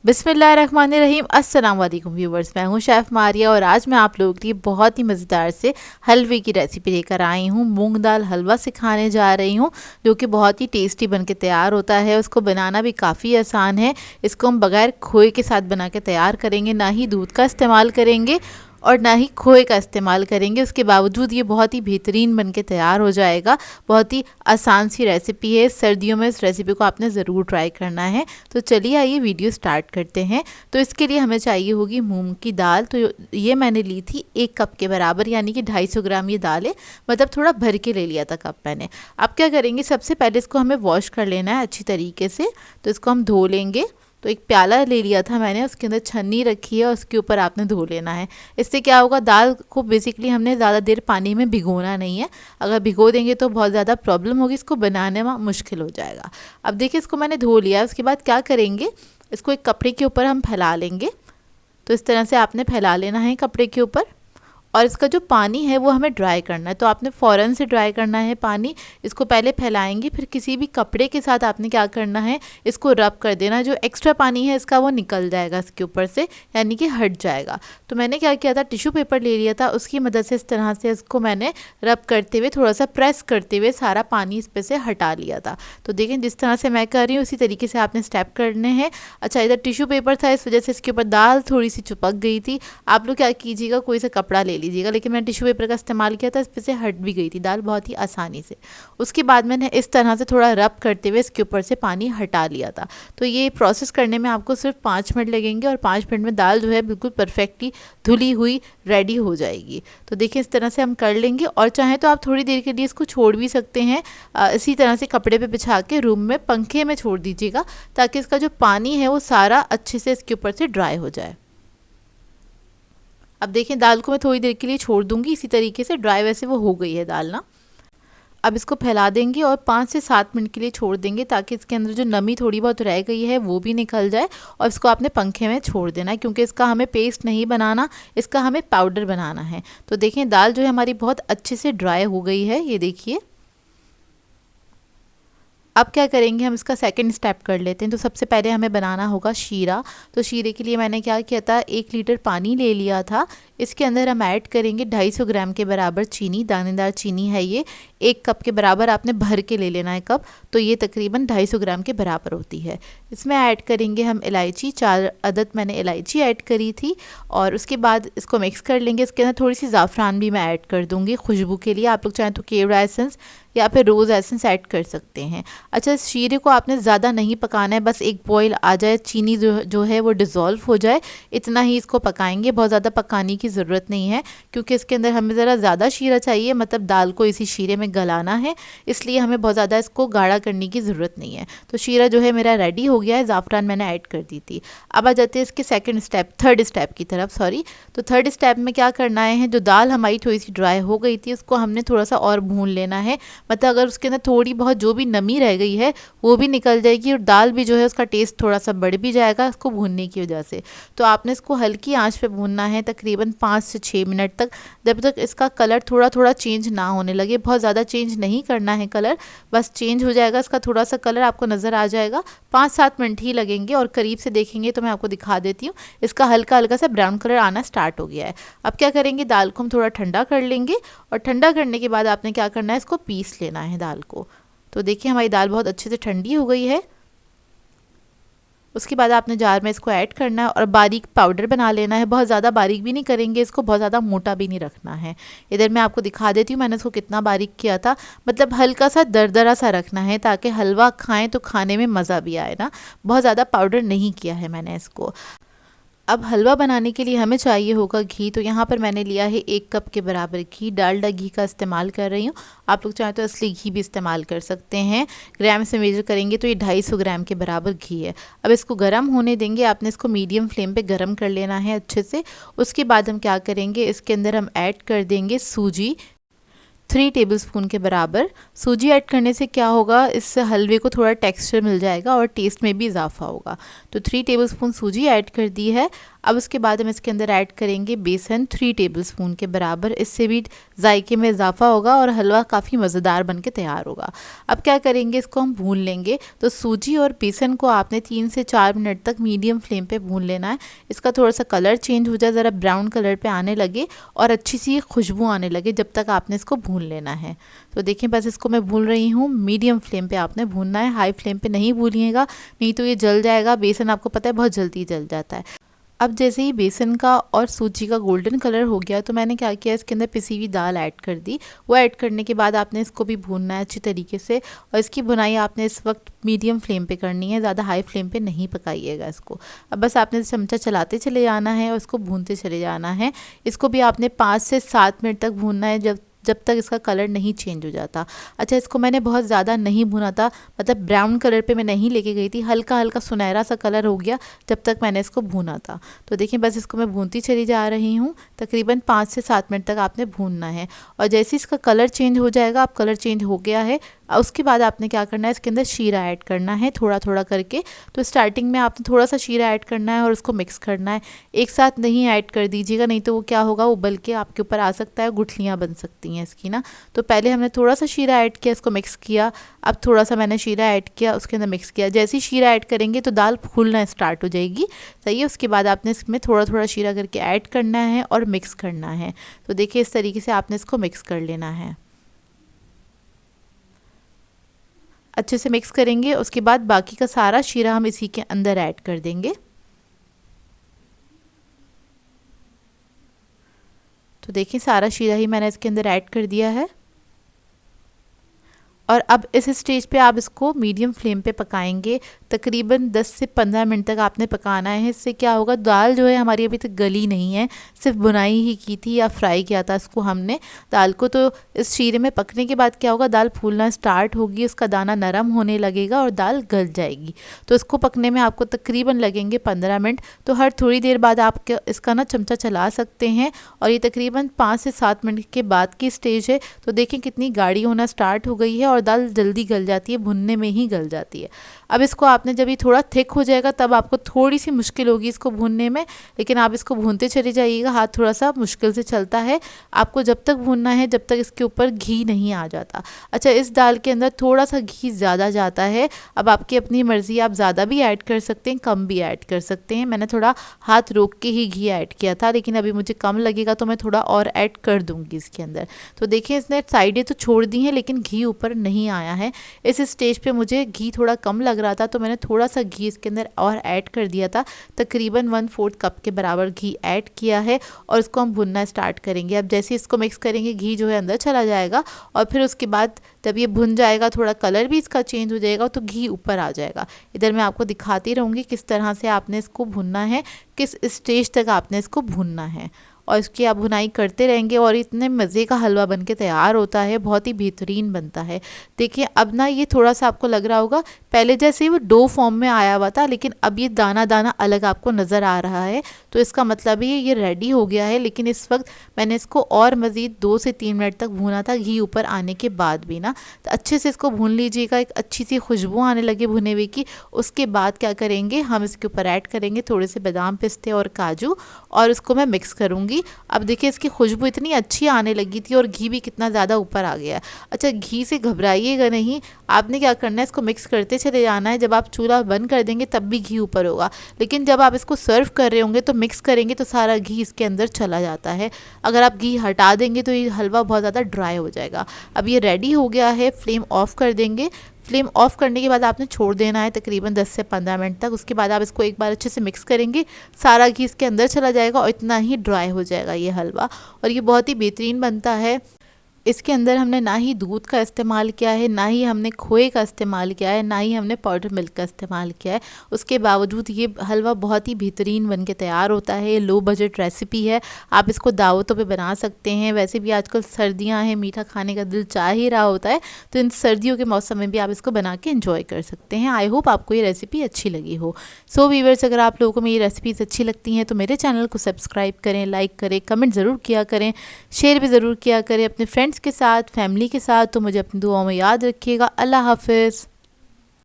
बिस्मिल्लाहिर्रहमानिर्रहीम। अस्सलाम वालेकुम व्यूवर्स, मैं हूं शेफ़ मारिया और आज मैं आप लोगों के लिए बहुत ही मज़ेदार से हलवे की रेसिपी लेकर आई हूं। मूंग दाल हलवा सिखाने जा रही हूं जो कि बहुत ही टेस्टी बनके तैयार होता है। उसको बनाना भी काफ़ी आसान है। इसको हम बगैर खोए के साथ बना के तैयार करेंगे, ना ही दूध का इस्तेमाल करेंगे और ना ही खोए का इस्तेमाल करेंगे। उसके बावजूद ये बहुत ही बेहतरीन बनके तैयार हो जाएगा। बहुत ही आसान सी रेसिपी है। सर्दियों में इस रेसिपी को आपने ज़रूर ट्राई करना है। तो चलिए आइए वीडियो स्टार्ट करते हैं। तो इसके लिए हमें चाहिए होगी मूंग की दाल। तो ये मैंने ली थी 1 कप के बराबर, यानी कि 250 ग्राम ये दाल है, मतलब थोड़ा भर के ले लिया था कप मैंने। अब क्या करेंगे, सबसे पहले इसको हमें वॉश कर लेना है अच्छी तरीके से। तो इसको हम धो लेंगे। तो एक प्याला ले लिया था मैंने, उसके अंदर छन्नी रखी है और उसके ऊपर आपने धो लेना है। इससे क्या होगा, दाल को बेसिकली हमने ज़्यादा देर पानी में भिगोना नहीं है। अगर भिगो देंगे तो बहुत ज़्यादा प्रॉब्लम होगी, इसको बनाने में मुश्किल हो जाएगा। अब देखिए इसको मैंने धो लिया। उसके बाद क्या करेंगे, इसको एक कपड़े के ऊपर हम फैला लेंगे। तो इस तरह से आपने फैला लेना है कपड़े के ऊपर। और इसका जो पानी है वो हमें ड्राई करना है। तो आपने फ़ौरन से ड्राई करना है पानी। इसको पहले फैलाएंगे, फिर किसी भी कपड़े के साथ आपने क्या करना है, इसको रब कर देना। जो एक्स्ट्रा पानी है इसका वो निकल जाएगा इसके ऊपर से, यानी कि हट जाएगा। तो मैंने क्या किया था, टिश्यू पेपर ले लिया था, उसकी मदद से इस तरह से इसको मैंने रब करते हुए, थोड़ा सा प्रेस करते हुए सारा पानी इस पर से हटा लिया था। तो देखें जिस तरह से मैं कर रही हूँ उसी तरीके से आपने स्टेप करने हैं। अच्छा, इधर टिश्यू पेपर था, इस वजह से इसके ऊपर दाल थोड़ी सी चिपक गई थी। आप लोग क्या कीजिएगा, कोई सा कपड़ा ले लीजिएगा, लेकिन मैंने टिश्यू पेपर का इस्तेमाल किया था, इस पर से हट भी गई थी दाल बहुत ही आसानी से। उसके बाद मैंने इस तरह से थोड़ा रब करते हुए इसके ऊपर से पानी हटा लिया था। तो ये प्रोसेस करने में आपको सिर्फ 5 मिनट लगेंगे और 5 मिनट में दाल जो है बिल्कुल परफेक्टली धुली हुई रेडी हो जाएगी। तो देखिए इस तरह से हम कर लेंगे। और चाहें तो आप थोड़ी देर के लिए इसको छोड़ भी सकते हैं। इसी तरह से कपड़े पे बिछा के रूम में पंखे में छोड़ दीजिएगा, ताकि इसका जो पानी है वो सारा अच्छे से इसके ऊपर से ड्राई हो जाए। अब देखिए दाल को मैं थोड़ी देर के लिए छोड़ दूंगी, इसी तरीके से ड्राई, वैसे वो हो गई है दाल ना। अब इसको फैला देंगे और 5 से 7 मिनट के लिए छोड़ देंगे, ताकि इसके अंदर जो नमी थोड़ी बहुत रह गई है वो भी निकल जाए। और इसको आपने पंखे में छोड़ देना है, क्योंकि इसका हमें पेस्ट नहीं बनाना, इसका हमें पाउडर बनाना है। तो देखें दाल जो है हमारी बहुत अच्छे से ड्राई हो गई है, ये देखिए। अब क्या करेंगे, हम इसका सेकंड स्टेप कर लेते हैं। तो सबसे पहले हमें बनाना होगा शीरा। तो शीरे के लिए मैंने क्या किया था, 1 लीटर पानी ले लिया था। इसके अंदर हम ऐड करेंगे 250 ग्राम के बराबर चीनी, दानेदार चीनी है ये। 1 कप के बराबर आपने भर के ले लेना है कप, तो ये तकरीबन 250 ग्राम के बराबर होती है। इसमें ऐड करेंगे हम इलायची, 4 अदद मैंने इलायची ऐड करी थी। और उसके बाद इसको मिक्स कर लेंगे। इसके अंदर थोड़ी सी ज़ाफ़रान भी मैं ऐड कर दूँगी खुशबू के लिए। आप लोग चाहें तो केवड़ा एसेंस या फिर रोज़ एसेंस ऐड कर सकते हैं। अच्छा, इस शीरे को आपने ज़्यादा नहीं पकाना है, बस एक बॉयल आ जाए, चीनी जो है वो डिज़ोल्व हो जाए, इतना ही इसको पकाएंगे। बहुत ज़्यादा पकाने की ज़रूरत नहीं है, क्योंकि इसके अंदर हमें ज़रा ज़्यादा शीरा चाहिए, मतलब दाल को इसी शीरे में गलाना है, इसलिए हमें बहुत ज़्यादा इसको गाढ़ा करने की ज़रूरत नहीं है। तो शीरा जो है मेरा रेडी हो गया है, ज़ाफ़रान मैंने ऐड कर दी थी। अब आ जाते हैं इसके थर्ड स्टेप की तरफ, सॉरी। तो थर्ड स्टेप में क्या करना है, जो दाल हमारी थोड़ी सी ड्राई हो गई थी उसको हमने थोड़ा सा और भून लेना है। मतलब अगर उसके अंदर थोड़ी बहुत जो भी नमी रह गई है वो भी निकल जाएगी, और दाल भी जो है उसका टेस्ट थोड़ा सा बढ़ भी जाएगा इसको भूनने की वजह से। तो आपने इसको हल्की आंच पे भूनना है तकरीबन 5 से 6 मिनट तक, जब तक इसका कलर थोड़ा थोड़ा चेंज ना होने लगे। बहुत ज़्यादा चेंज नहीं करना है कलर, बस चेंज हो जाएगा इसका थोड़ा सा कलर, आपको नज़र आ जाएगा। 5-7 मिनट ही लगेंगे। और करीब से देखेंगे तो मैं आपको दिखा देती हूँ, इसका हल्का हल्का सा ब्राउन कलर आना स्टार्ट हो गया है। अब क्या करेंगे, दाल को हम थोड़ा ठंडा कर लेंगे, और ठंडा करने के बाद आपने क्या करना है, इसको पीस लेना है दाल को। तो देखिए हमारी दाल बहुत अच्छे से ठंडी हो गई है। उसके बाद आपने जार में इसको ऐड करना है और बारीक पाउडर बना लेना है। बहुत ज़्यादा बारीक भी नहीं करेंगे इसको, बहुत ज़्यादा मोटा भी नहीं रखना है। इधर मैं आपको दिखा देती हूँ मैंने इसको कितना बारीक किया था, मतलब हल्का सा दरदरा सा रखना है, ताकि हलवा खाएं तो खाने में मज़ा भी आए ना। बहुत ज़्यादा पाउडर नहीं किया है मैंने इसको। अब हलवा बनाने के लिए हमें चाहिए होगा घी। तो यहाँ पर मैंने लिया है 1 कप के बराबर घी, डालडा घी का इस्तेमाल कर रही हूँ। आप लोग चाहें तो असली घी भी इस्तेमाल कर सकते हैं। ग्राम से मेजर करेंगे तो ये 250 ग्राम के बराबर घी है। अब इसको गर्म होने देंगे, आपने इसको मीडियम फ्लेम पे गर्म कर लेना है अच्छे से। उसके बाद हम क्या करेंगे, इसके अंदर हम ऐड कर देंगे सूजी, 3 टेबलस्पून के बराबर। सूजी ऐड करने से क्या होगा, इससे हलवे को थोड़ा टेक्सचर मिल जाएगा और टेस्ट में भी इजाफा होगा। तो 3 टेबलस्पून सूजी ऐड कर दी है। अब उसके बाद हम इसके अंदर ऐड करेंगे बेसन 3 टेबलस्पून के बराबर। इससे भी जायके में इजाफा होगा और हलवा काफ़ी मज़ेदार बन के तैयार होगा। अब क्या करेंगे, इसको हम भून लेंगे। तो सूजी और बेसन को आपने 3 से 4 मिनट तक मीडियम फ्लेम पे भून लेना है। इसका थोड़ा सा कलर चेंज हो जाए, ज़रा ब्राउन कलर पे आने लगे और अच्छी सी खुशबू आने लगे, जब तक आपने इसको भून लेना है। तो देखिए बस इसको मैं भून रही हूँ। मीडियम फ्लेम पे आपने भूनना है, हाई फ्लेम पे नहीं भूनिएगा, नहीं तो ये जल जाएगा। बेसन आपको पता है बहुत जल्दी जल जाता है। अब जैसे ही बेसन का और सूजी का गोल्डन कलर हो गया तो मैंने क्या किया, इसके अंदर पिसी हुई दाल ऐड कर दी। वो ऐड करने के बाद आपने इसको भी भूनना है अच्छी तरीके से, और इसकी भुनाई आपने इस वक्त मीडियम फ्लेम पे करनी है, ज़्यादा हाई फ्लेम पे नहीं पकाइएगा इसको। अब बस आपने चमचा चलाते चले जाना है और इसको भूनते चले जाना है। इसको भी आपने 5 से 7 मिनट तक भूनना है, जब तक इसका कलर नहीं चेंज हो जाता। अच्छा, इसको मैंने बहुत ज़्यादा नहीं भुना था, मतलब ब्राउन कलर पे मैं नहीं लेके गई थी, हल्का हल्का सुनहरा सा कलर हो गया जब तक मैंने इसको भूना था। तो देखिए बस इसको मैं भूनती चली जा रही हूँ। तकरीबन 5 से 7 मिनट तक आपने भूनना है, और जैसे इसका कलर चेंज हो जाएगा, अब कलर चेंज हो गया है, उसके बाद आपने क्या करना है, इसके अंदर शीरा ऐड करना है थोड़ा थोड़ा करके। तो स्टार्टिंग में आपने थोड़ा सा शीरा ऐड करना है और उसको मिक्स करना है। एक साथ नहीं ऐड कर दीजिएगा, नहीं तो वो क्या होगा, उबल के आपके ऊपर आ सकता है, गुठलियाँ बन सकती हैं इसकी ना। तो पहले हमने थोड़ा सा शीरा ऐड किया, इसको मिक्स किया। अब थोड़ा सा मैंने शीरा ऐड किया, उसके अंदर मिक्स किया। जैसे ही शीरा ऐड करेंगे तो दाल फूलना स्टार्ट हो जाएगी, सही है। उसके बाद आपने इसमें थोड़ा थोड़ा शीरा करके ऐड करना है और मिक्स करना है। तो देखिए इस तरीके से आपने इसको मिक्स कर लेना है। अच्छे से मिक्स करेंगे, उसके बाद बाकी का सारा शीरा हम इसी के अंदर ऐड कर देंगे। तो देखिए सारा शीरा ही मैंने इसके अंदर ऐड कर दिया है, और अब इस स्टेज पे आप इसको मीडियम फ्लेम पे पकाएंगे। तकरीबन 10 से 15 मिनट तक आपने पकाना है। इससे क्या होगा, दाल जो है हमारी अभी तक गली नहीं है, सिर्फ बुनाई ही की थी या फ्राई किया था इसको हमने दाल को। तो इस शीरे में पकने के बाद क्या होगा, दाल फूलना स्टार्ट होगी, उसका दाना नरम होने लगेगा और दाल गल जाएगी। तो इसको पकने में आपको तकरीबन लगेंगे 15 मिनट। तो हर थोड़ी देर बाद आप इसका ना चमचा चला सकते हैं, और ये तकरीबन 5 से 7 मिनट के बाद की स्टेज है। तो देखें कितनी गाढ़ी होना स्टार्ट हो गई है और दाल जल्दी गल जाती है, भुनने में ही गल जाती है। अब इसको आपने जब ये थोड़ा थिक हो जाएगा तब आपको थोड़ी सी मुश्किल होगी इसको भूनने में, लेकिन आप इसको भूनते चले जाइएगा। हाथ थोड़ा सा मुश्किल से चलता है, आपको जब तक भूनना है जब तक इसके ऊपर घी नहीं आ जाता। अच्छा, इस दाल के अंदर थोड़ा सा घी ज़्यादा जाता है, अब आपकी अपनी मर्ज़ी, आप ज़्यादा भी ऐड कर सकते हैं, कम भी ऐड कर सकते हैं। मैंने थोड़ा हाथ रोक के ही घी ऐड किया था, लेकिन अभी मुझे कम लगेगा तो मैं थोड़ा और ऐड कर दूँगी इसके अंदर। तो देखिए इसने साइडें तो छोड़ दी हैं, लेकिन घी ऊपर नहीं आया है। इस स्टेज पे मुझे घी थोड़ा कम लग रहा था, तो मैंने थोड़ा सा घी इसके अंदर और ऐड कर दिया था। तकरीबन 1/4 कप के बराबर घी ऐड किया है, और इसको हम भुनना स्टार्ट करेंगे। अब जैसे इसको मिक्स करेंगे घी जो है अंदर चला जाएगा, और फिर उसके बाद जब ये भुन जाएगा, थोड़ा कलर भी इसका चेंज हो जाएगा, तो घी ऊपर आ जाएगा। इधर मैं आपको दिखाती रहूँगी किस तरह से आपने इसको भुनना है, किस स्टेज तक आपने इसको भुनना है, और इसकी आप भुनाई करते रहेंगे और इतने मज़े का हलवा बन के तैयार होता है, बहुत ही बेहतरीन बनता है। देखिए अब ना ये थोड़ा सा आपको लग रहा होगा, पहले जैसे वो डो फॉर्म में आया हुआ था, लेकिन अब ये दाना दाना अलग आपको नज़र आ रहा है। तो इसका मतलब ये रेडी हो गया है। लेकिन इस वक्त मैंने इसको और मज़ीद 2 से 3 मिनट तक भूना था, घी ऊपर आने के बाद भी ना। तो अच्छे से इसको भून लीजिएगा, एक अच्छी सी खुशबू आने लगे भुने हुए की। उसके बाद क्या करेंगे, हम इसके ऊपर ऐड करेंगे थोड़े से बादाम, पिस्ते और काजू, और इसको मैं मिक्स करूँगी। अब देखिए इसकी खुशबू इतनी अच्छी आने लगी थी, और घी भी कितना ज़्यादा ऊपर आ गया है। अच्छा, घी से घबराइएगा नहीं, आपने क्या करना है, इसको मिक्स करते चले जाना है। जब आप चूल्हा बंद कर देंगे तब भी घी ऊपर होगा, लेकिन जब आप इसको सर्व कर रहे होंगे तो मिक्स करेंगे तो सारा घी इसके अंदर चला जाता है। अगर आप घी हटा देंगे तो ये हलवा बहुत ज़्यादा ड्राई हो जाएगा। अब ये रेडी हो गया है, फ्लेम ऑफ कर देंगे। फ्लेम ऑफ करने के बाद आपने छोड़ देना है तकरीबन 10 से 15 मिनट तक। उसके बाद आप इसको एक बार अच्छे से मिक्स करेंगे, सारा घी इसके अंदर चला जाएगा और इतना ही ड्राई हो जाएगा ये हलवा, और ये बहुत ही बेहतरीन बनता है। इसके अंदर हमने ना ही दूध का इस्तेमाल किया है, ना ही हमने खोए का इस्तेमाल किया है, ना ही हमने पाउडर मिल्क का इस्तेमाल किया है। उसके बावजूद ये हलवा बहुत ही बेहतरीन बन के तैयार होता है। ये लो बजट रेसिपी है, आप इसको दावतों पे बना सकते हैं। वैसे भी आजकल सर्दियां हैं, मीठा खाने का दिल चाह ही रहा होता है, तो इन सर्दियों के मौसम में भी आप इसको बना के एंजॉय कर सकते हैं। आई होप आपको ये रेसिपी अच्छी लगी हो। सो व्यूअर्स, अगर आप लोगों को मेरी रेसिपीज़ अच्छी लगती हैं तो मेरे चैनल को सब्सक्राइब करें, लाइक करें, कमेंट ज़रूर किया करें, शेयर भी ज़रूर किया करें अपने फ्रेंड्स के साथ, फैमिली के साथ। तो मुझे अपनी दुआओं में याद रखिएगा। अल्लाह हाफ़िज़।